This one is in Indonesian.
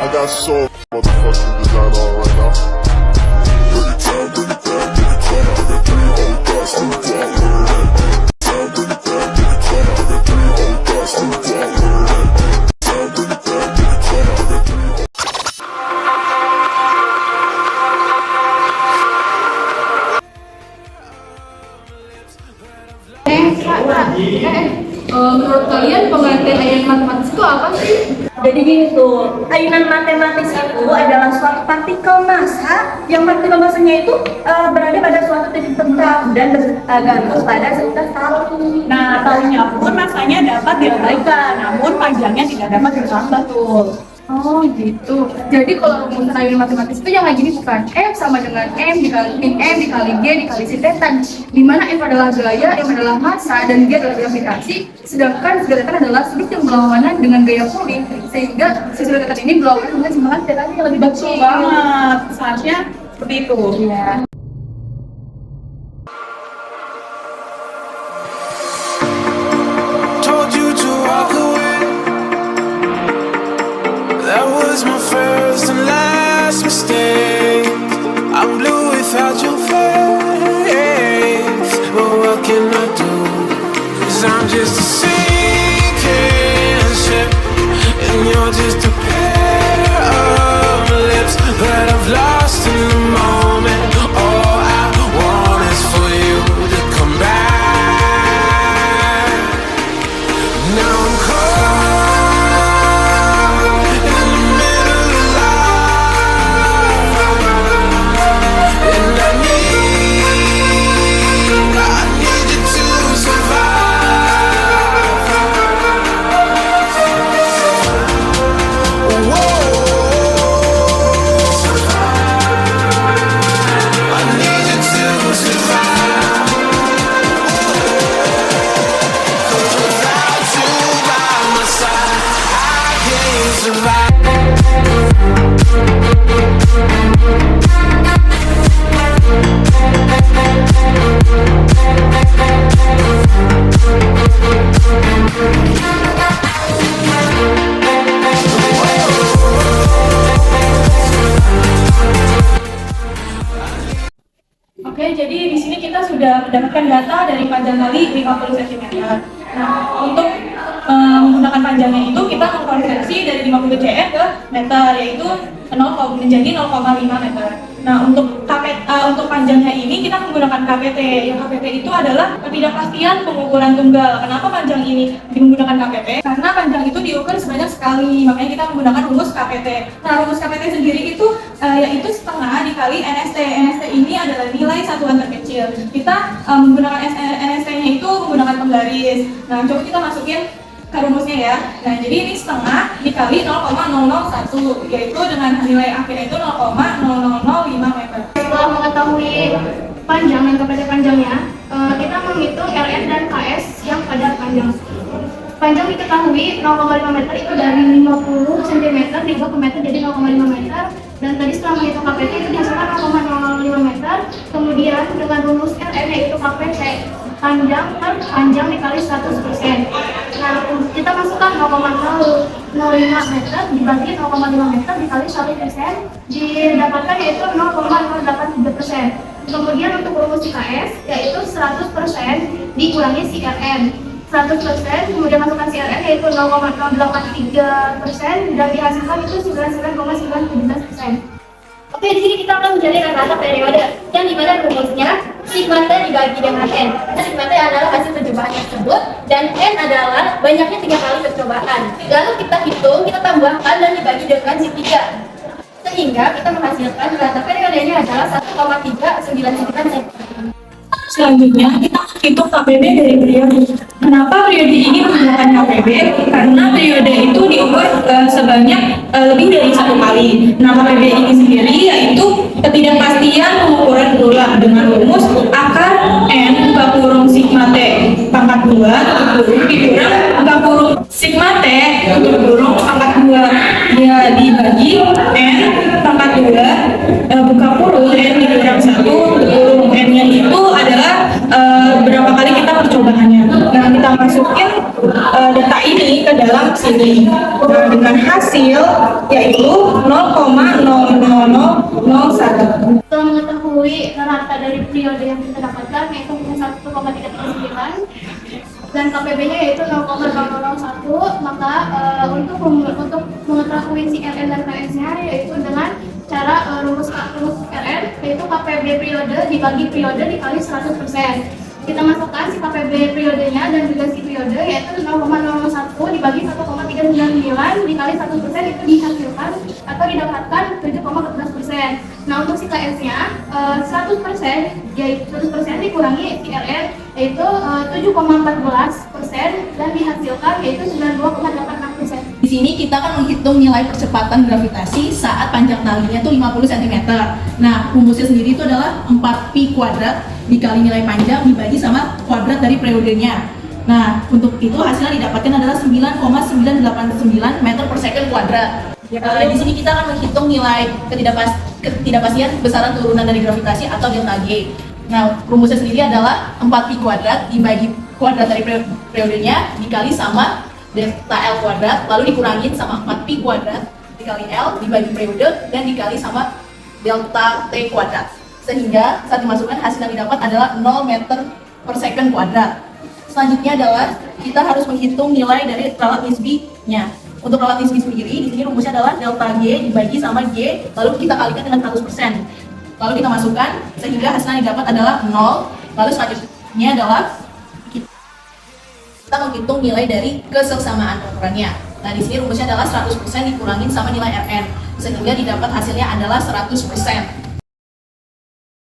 I got so motherfucking design on right now. Bring it down, bring it down, make it clap. I got three old thoughts on the block. Down, bring it down, make it clap. I got three old thoughts on the block. Down, bring it down, make it clap. I got three old. Menurut kalian pengertian ayat matematis itu apa sih? Jadi gini tuh, ayunan matematis itu adalah suatu partikel massa yang partikel massanya itu berada pada suatu titik tetap dan bergantung pada sekitar satu. Nah, tahunnya pun masanya dapat diabaikan, namun panjangnya tidak dapat ditambah tuh. Oh gitu. Jadi kalau rumusan ayunan matematis itu yang kayak gini bukan F sama dengan M dikali G dikali si theta, di mana F adalah gaya, M adalah massa, dan G adalah gravitasi, sedangkan si theta adalah sudut yang berlawanan dengan gaya Pauli, sehingga si sudut theta ini berlawanan dengan simpanan theta yang lebih bagus. Banget, seharusnya seperti itu. Ya. Told you to walk away. That was my first and last mistake. I'm blue without your face. But what can I do? 'Cause I'm just a sinking ship, and you're just a pair of lips that I've lost in the moment. All I want is for you to come back. Now I'm caught in the middle of life, and I need you to survive. Whoa, I need you to survive. 'Cause without you by my side, I can't survive. Oke, jadi di sini kita sudah mendapatkan data dari panjang kali 50 cm. Nah, untuk menggunakan panjangnya itu kita mengkonversi dari 50 cm ke meter, yaitu menjadi 0,5 meter. Nah, untuk untuk panjangnya ini kita menggunakan KPT. Yang KPT itu adalah ketidakpastian pengukuran tunggal. Kenapa panjang ini menggunakan KPT? Karena panjang itu diukur sebanyak sekali, makanya kita menggunakan rumus KPT. Nah, rumus KPT sendiri itu yaitu setengah dikali NST. NST ini adalah nilai satuan terkecil. Kita menggunakan NST-nya itu menggunakan penggaris. Nah, coba kita masukin ke rumusnya ya. Nah, jadi ini setengah dikali 0,001, yaitu dengan nilai akhirnya itu 0,0005 meter. Setelah mengetahui panjang dan KPT panjangnya, kita menghitung RS dan KS yang pada panjang. Panjang diketahui 0,5 meter itu dari 50 cm diubah ke meter jadi 0,5 meter, dan tadi setelah menghitung KPT itu dihasilkan 0,05 meter. Kemudian dengan rumus RN yaitu KPT panjang per panjang dikali 100%. Nah, kita masukkan 0,05 meter dibagi 0,5 meter dikali 100%, didapatkan yaitu 0,083%. Kemudian untuk rumus IKS yaitu 100% dikurangi CRN. 100%, kemudian masukkan CRN yaitu 0,083% dan dihasilkan itu 99,917%. Oke, di sini kita akan mencari rata-rata periode yang dimana rumusnya sigma T dibagi dengan N. Sigma T adalah hasil percobaan tersebut dan N adalah banyaknya 3 kali percobaan. Lalu kita hitung, kita tambahkan dan dibagi dengan si 3, sehingga kita menghasilkan rata periodenya adalah 1,399 cm. Selanjutnya kita hitung KPB dari periode. Kenapa periode ini menggunakan KPB? Karena periode itu diukur sebanyak lebih dari 1 kali. Nah, KPB ini sendiri yaitu ketidakpastian pengukuran tulang dengan rumus akar N buka kurung sigma T pangkat 2 tutup kurung dikurang buka kurung sigma T tutup kurung pangkat 2 ya dibagi N pangkat 2 buka kurung N dikurang 1 tutup kurung N-nya itu adalah berapa kali kita percobaannya. Nah, kita masukin data ini ke dalam sini. Nah, dengan hasil yaitu 0,00001. Setelah mengetahui rata dari periode yang kita dapatkan yaitu 1,339 dan KPB-nya yaitu 0,001, maka untuk mengetahui si RN dan KS-nya yaitu dengan cara rumus RN yaitu KPB periode dibagi periode dikali 100%. Kita masukkan si KPB periodenya dan juga si periode yaitu 0,01 dibagi 1,399 dikali 1% itu dihasilkan atau didapatkan 7,14%. Nah untuk si KS-nya 100% yaitu 100% dikurangi si RN yaitu 7,14% dan dihasilkan yaitu 92,86%. Di sini kita akan menghitung nilai percepatan gravitasi saat panjang talinya itu 50 cm. Nah, rumusnya sendiri itu adalah 4pi kuadrat dikali nilai panjang dibagi sama kuadrat dari periodenya. Nah, untuk itu hasilnya didapatkan adalah 9,989 meter per second kuadrat. Di sini kita akan menghitung nilai ketidakpastian besaran turunan dari gravitasi atau delta G. Nah, rumusnya sendiri adalah 4pi kuadrat dibagi kuadrat dari periodenya dikali sama delta L kuadrat, lalu dikurangin sama 4pi kuadrat dikali L dibagi periode dan dikali sama delta T kuadrat. Sehingga saat dimasukkan hasil yang didapat adalah 0 meter per second kuadrat. Selanjutnya adalah kita harus menghitung nilai dari ralat nisbinya. Untuk ralat nisbi sendiri, di sini rumusnya adalah delta G dibagi sama G, lalu kita kalikan dengan 100%. Lalu kita masukkan sehingga hasil yang didapat adalah 0. Lalu selanjutnya adalah kita menghitung nilai dari kesesamaan ukurannya. Nah, di sini rumusnya adalah 100% dikurangin sama nilai Rn, sehingga didapat hasilnya adalah 100%.